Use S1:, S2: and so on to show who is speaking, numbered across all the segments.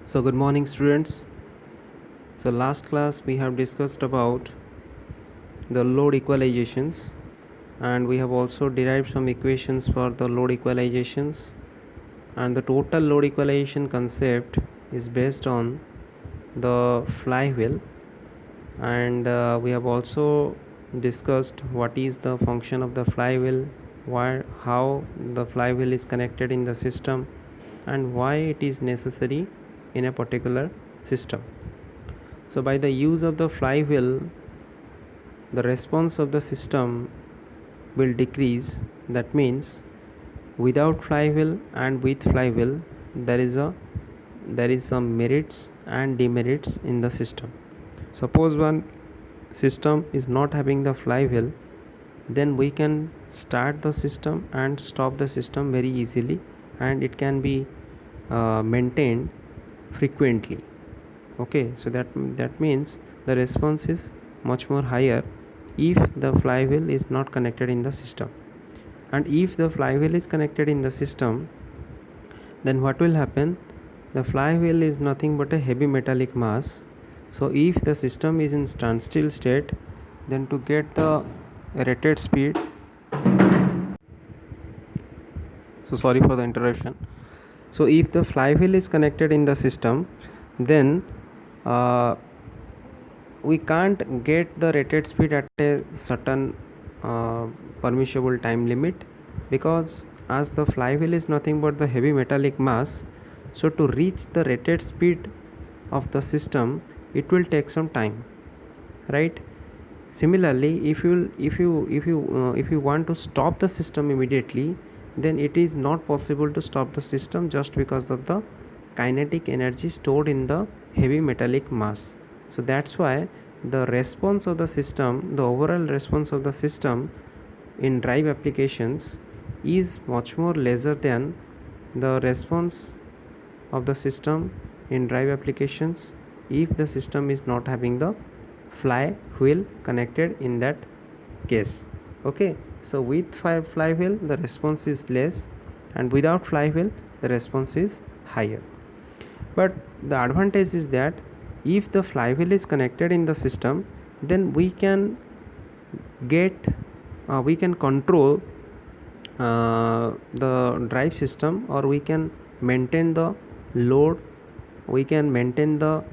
S1: So good morning students. So last class we have discussed about the load equalizations, and we have also derived some equations for the load equalizations, and the total load equalization concept is based on the flywheel, and we have also discussed what is the function of the flywheel, how the flywheel is connected in the system, and why it is necessary in a particular system. So by the use of the flywheel, the response of the system will decrease. That means without flywheel and with flywheel, there is some merits and demerits in the system. Suppose one system is not having the flywheel, then we can start the system and stop the system very easily, and it can be maintained frequently. Okay, so that means the response is much more higher if the flywheel is not connected in the system. And if the flywheel is connected in the system, then what will happen? The flywheel is nothing but a heavy metallic mass. So if the system is in standstill state, then to get the rated speed, so sorry for the interruption. So if the flywheel is connected in the system, then we can't get the rated speed at a certain permissible time limit, because as the flywheel is nothing but the heavy metallic mass, so to reach the rated speed of the system, it will take some time, right? Similarly, if you want to stop the system immediately, then it is not possible to stop the system just because of the kinetic energy stored in the heavy metallic mass. So that's why the response of the system, the overall response of the system in drive applications is much more lesser than the response of the system in drive applications if the system is not having the flywheel connected in that case. Okay, so with flywheel the response is less, and without flywheel the response is higher. But the advantage is that if the flywheel is connected in the system, then we can control the drive system, or we can maintain the load, we can maintain the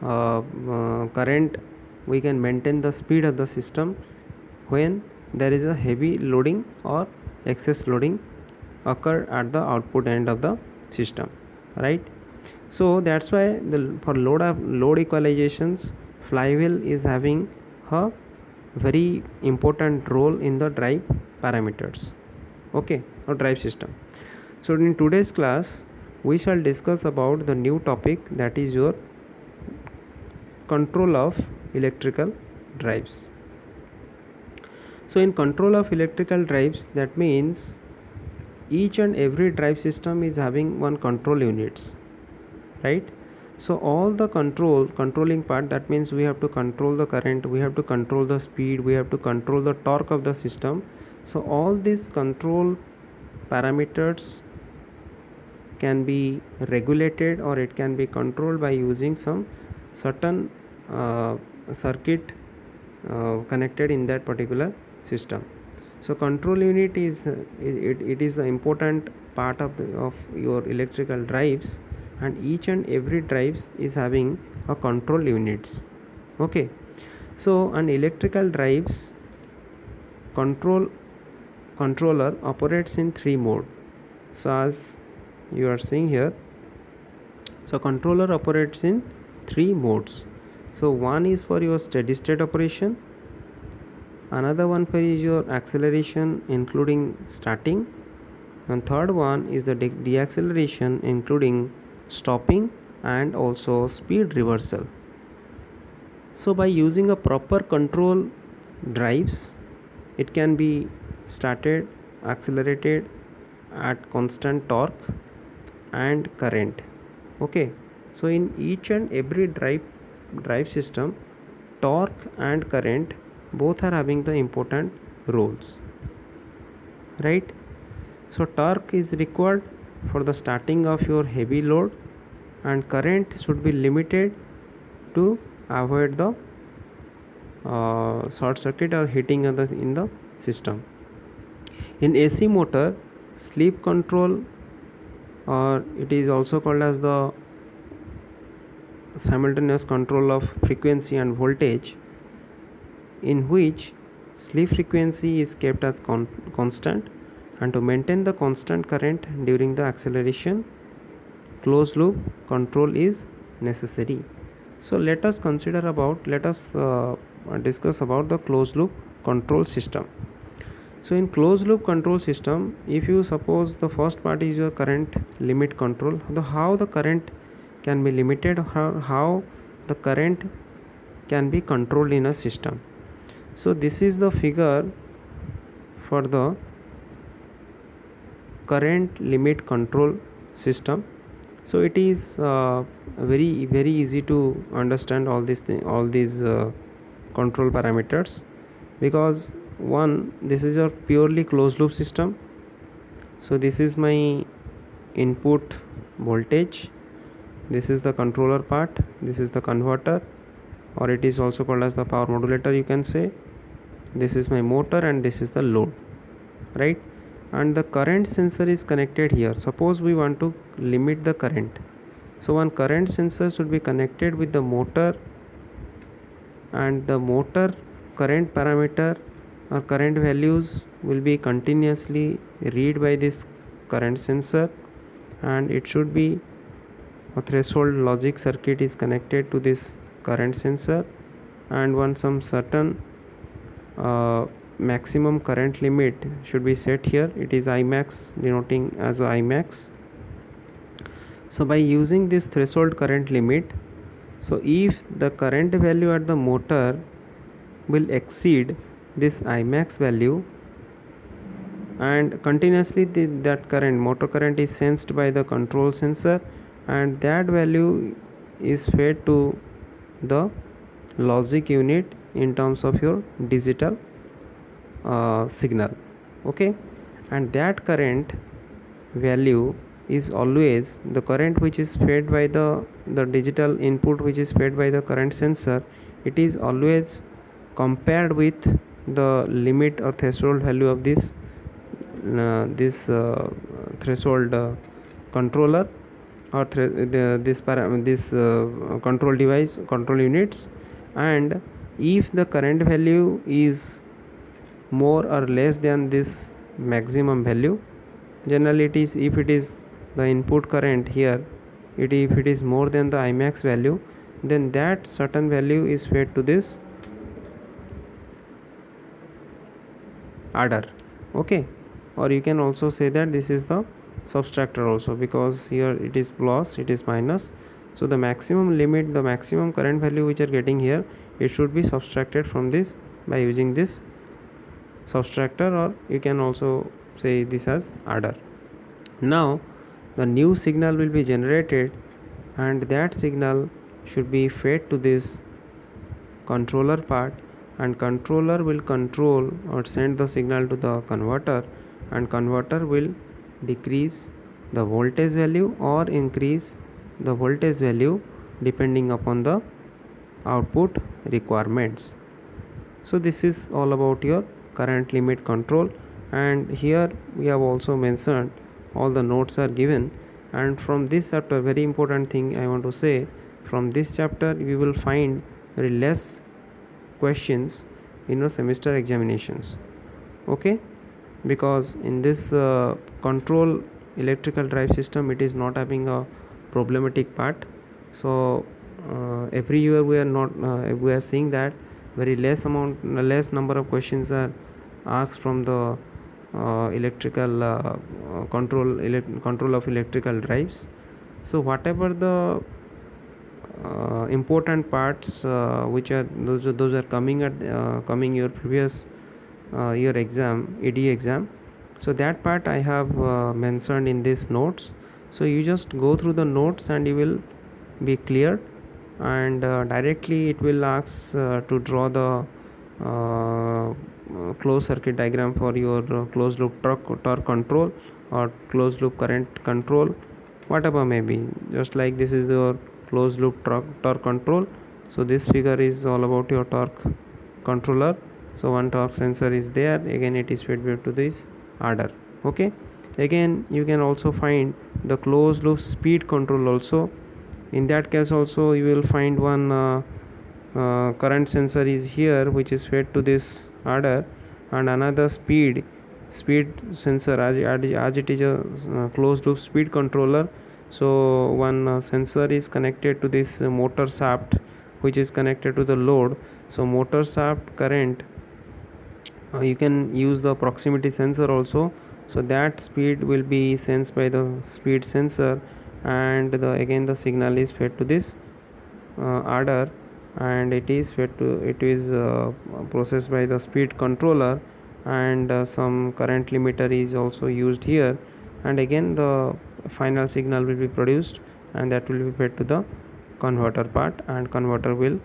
S1: current, we can maintain the speed of the system when there is a heavy loading or excess loading occur at the output end of the system, right? So that's why for load equalizations, flywheel is having a very important role in the drive parameters, okay, or drive system. So in today's class we shall discuss about the new topic, that is your control of electrical drives. So in control of electrical drives, that means each and every drive system is having one control units, right? So all the controlling part, that means we have to control the current, we have to control the speed, we have to control the torque of the system. So all these control parameters can be regulated, or it can be controlled by using some certain circuit connected in that particular system. So control unit is it is the important part of your electrical drives, and each and every drives is having a control units. Okay, so an electrical drives controller operates in 3 mode. So as you are seeing here, so controller operates in 3 modes. So one is for your steady state operation, another one for is your acceleration including starting, and third one is the deacceleration including stopping and also speed reversal. So by using a proper control drives, it can be started, accelerated at constant torque and current. Okay, so in each and every drive system, torque and current both are having the important roles, right? So torque is required for the starting of your heavy load, and current should be limited to avoid the short circuit or heating in the system. In AC motor, sleep control, or it is also called as the simultaneous control of frequency and voltage, in which sleep frequency is kept as constant, and to maintain the constant current during the acceleration, closed loop control is necessary. So let us discuss about the closed loop control system. So in closed loop control system, if you suppose the first part is your current limit control, how the current can be limited, how the current can be controlled in a system. So this is the figure for the current limit control system. So it is very easy to understand all these control parameters, because one, this is a purely closed loop system. So this is my input voltage, this is the controller part, this is the converter, or it is also called as the power modulator, you can say. This is my motor and this is the load, right? And the current sensor is connected here. Suppose we want to limit the current, so one current sensor should be connected with the motor, and the motor current parameter or current values will be continuously read by this current sensor, and it should be a threshold logic circuit is connected to this current sensor, and one some certain maximum current limit should be set here. It is Imax, denoting as Imax. So by using this threshold current limit, so if the current value at the motor will exceed this Imax value, and continuously that current, motor current, is sensed by the control sensor, and that value is fed to the logic unit in terms of your digital signal. Okay, and that current value is always the current which is fed by the digital input, which is fed by the current sensor. It is always compared with the limit or threshold value of this threshold controller, or this control device, control units. And if the current value is more or less than this maximum value, generally it is, if it is the input current here, if it is more than the Imax value, then that certain value is fed to this adder. Okay, or you can also say that this is the subtractor also, because here it is plus, it is minus. So the maximum limit, the maximum current value which are getting here, it should be subtracted from this by using this subtractor, or you can also say this as adder. Now the new signal will be generated, and that signal should be fed to this controller part, and controller will control or send the signal to the converter, and converter will decrease the voltage value or increase the voltage value depending upon the output requirements. So this is all about your current limit control, and here we have also mentioned all the notes are given. And from this chapter, very important thing I want to say, from this chapter we will find very less questions in your semester examinations. Okay, because in this control electrical drive system, it is not having a problematic part. So every year we are seeing that very less number of questions are asked from the electrical control of electrical drives. So whatever the important parts which are those are coming at coming your previous year exam, AD exam, so that part I have mentioned in these notes. So you just go through the notes and you will be cleared, and directly it will ask to draw the closed circuit diagram for your closed loop torque control or closed loop current control whatever may be. Just like this is your closed loop torque control. So this figure is all about your torque controller. So one torque sensor is there, again it is fed back to this adder. Okay, again you can also find the closed loop speed control also. In that case also you will find one current sensor is here, which is fed to this adder, and another speed sensor, as it is a closed loop speed controller. So one sensor is connected to this motor shaft, which is connected to the load. So motor shaft current, you can use the proximity sensor also. So that speed will be sensed by the speed sensor, and again the signal is fed to this adder, and it is processed by the speed controller, and some current limiter is also used here, and again the final signal will be produced, and that will be fed to the converter part, and converter will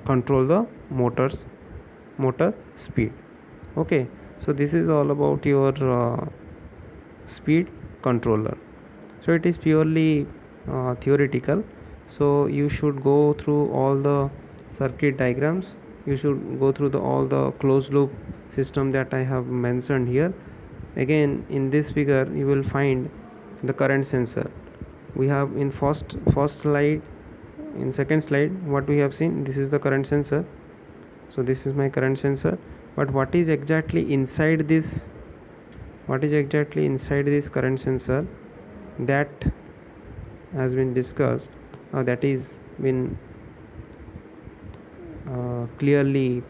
S1: control the motor speed. Okay, so this is all about your speed controller. So it is purely theoretical, so you should go through all the circuit diagrams, you should go through all the closed loop system that I have mentioned here. Again, in this figure you will find the current sensor. We have in first slide, in second slide, what we have seen, this is the current sensor. So this is my current sensor, but what is exactly inside this current sensor, that has been discussed, that is been clearly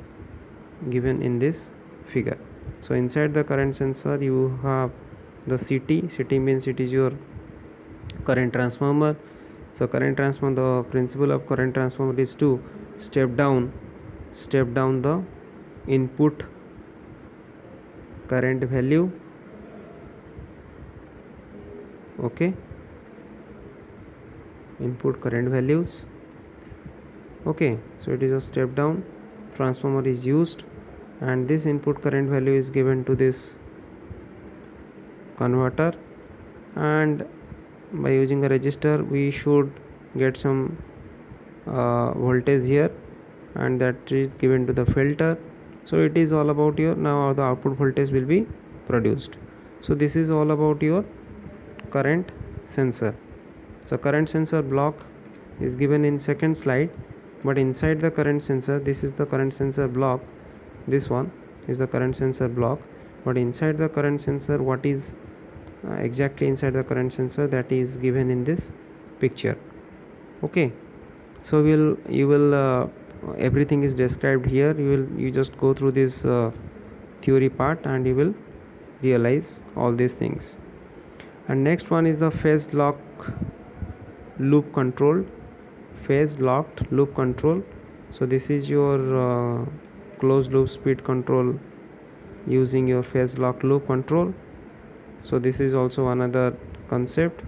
S1: given in this figure. So inside the current sensor you have the CT means it is your current transformer. So current transformer, the principle of current transformer is to step down the input current value. Okay, input current values. Okay, so it is a step down transformer is used, and this input current value is given to this converter, and by using a resistor we should get some voltage here, and that is given to the filter. So it is all about your, now the output voltage will be produced. So this is all about your current sensor. So current sensor block is given in second slide, but inside the current sensor, this is the current sensor block, this one is the current sensor block, but inside the current sensor, what is exactly inside the current sensor, that is given in this picture. Okay, so you will everything is described here. You just go through this theory part, and you will realize all these things. And next one is the phase locked loop control. So this is your closed loop speed control using your phase locked loop control. So this is also another concept.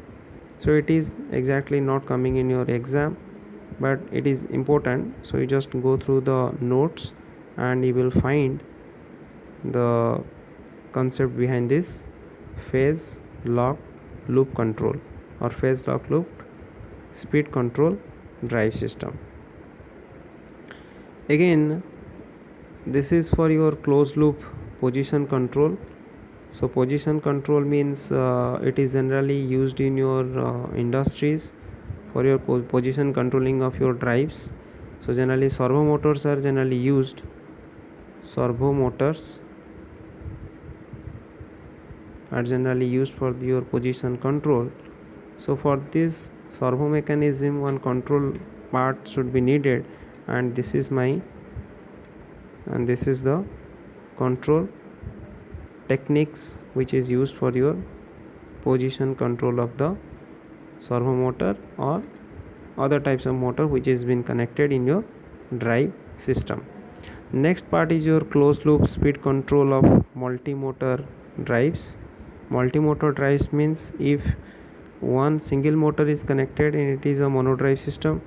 S1: So it is exactly not coming in your exam, but it is important. So you just go through the notes, and you will find the concept behind this phase locked loop control, or phase locked loop speed control drive system. Again, this is for your closed loop position control. So position control means it is generally used in your industries for your position controlling of your drives. So generally servo motors are generally used. Servo motors are generally used for your position control. So for this servo mechanism, one control part should be needed, and this is the control techniques which is used for your position control of the servo motor or other types of motor which has been connected in your drive system. Next part is your closed loop speed control of multi-motor drives. Multi-motor drives means if one single motor is connected and it is a mono drive system,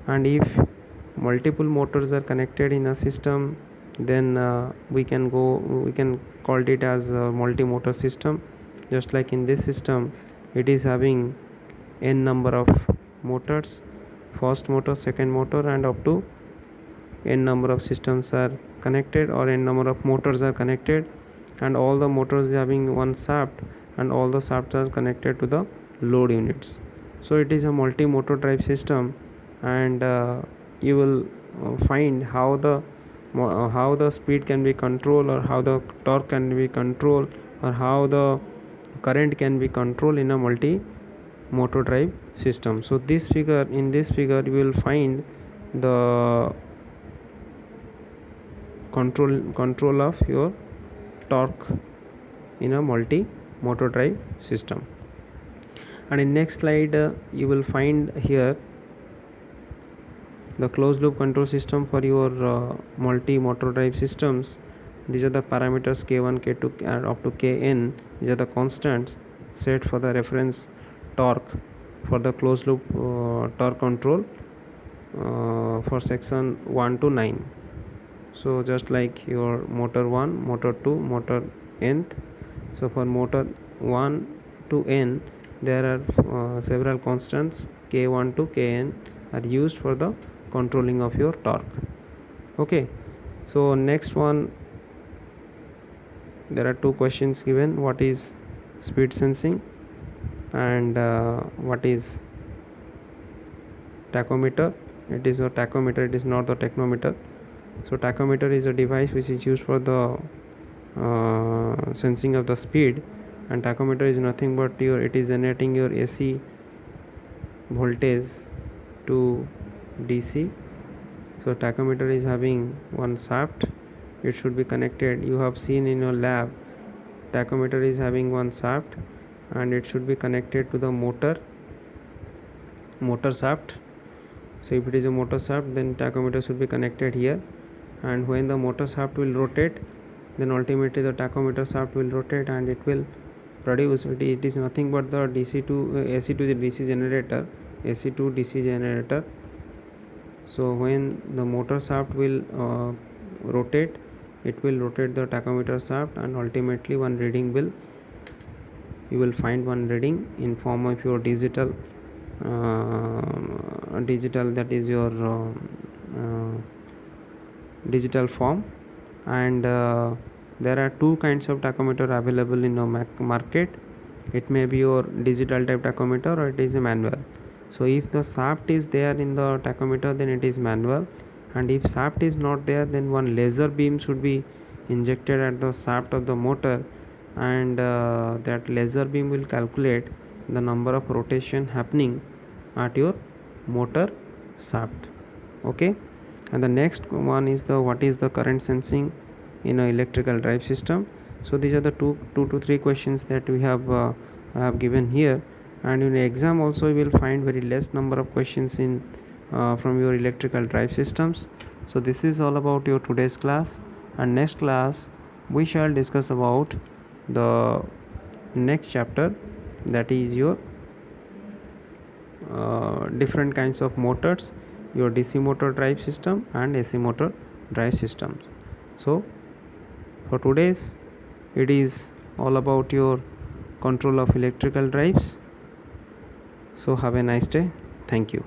S1: and if multiple motors are connected in a system, then we can call it as a multi-motor system. Just like in this system, it is having n number of motors, first motor, second motor, and up to n number of systems are connected, or n number of motors are connected, and all the motors having one shaft, and all the shafts are connected to the load units. So it is a multi-motor drive system, and you will find how the speed can be controlled, or how the torque can be controlled, or how the current can be controlled in a multi-motor drive system. So in this figure you will find the control of your torque in a multi-motor drive system. And in next slide you will find here the closed loop control system for your multi-motor drive systems. These are the parameters k1, k2, and up to kn. These are the constants set for the reference torque for the closed loop torque control for section 1 to 9. So just like your motor 1, motor 2, motor nth. So for motor 1 to n, there are several constants k1 to kn are used for the controlling of your torque. Okay, so next one, there are two questions given. What is speed sensing, and what is tachometer? It is a tachometer, it is not the technometer. So tachometer is a device which is used for the sensing of the speed, and tachometer is nothing but it is generating your AC voltage to DC. So tachometer is having one shaft, it should be connected. You have seen in your lab, tachometer is having one shaft, and it should be connected to the motor shaft. So if it is a motor shaft, then tachometer should be connected here, and when the motor shaft will rotate, then ultimately the tachometer shaft will rotate, and it will produce, it is nothing but the DC to AC to the DC generator, AC to DC generator. So when the motor shaft will rotate, it will rotate the tachometer shaft, and ultimately you will find one reading in form of your digital, that is your digital form. And there are two kinds of tachometer available in the market. It may be your digital type tachometer, or it is a manual. So if the shaft is there in the tachometer, then it is manual, and if shaft is not there, then one laser beam should be injected at the shaft of the motor, and that laser beam will calculate the number of rotation happening at your motor shaft. Okay, and the next one is what is the current sensing in an electrical drive system. So these are the two to three questions that we have given here, and in exam also you will find very less number of questions in from your electrical drive systems. So this is all about your today's class, and next class we shall discuss about the next chapter, that is your different kinds of motors, your DC motor drive system and AC motor drive systems. So for today's, it is all about your control of electrical drives. So have a nice day. Thank you.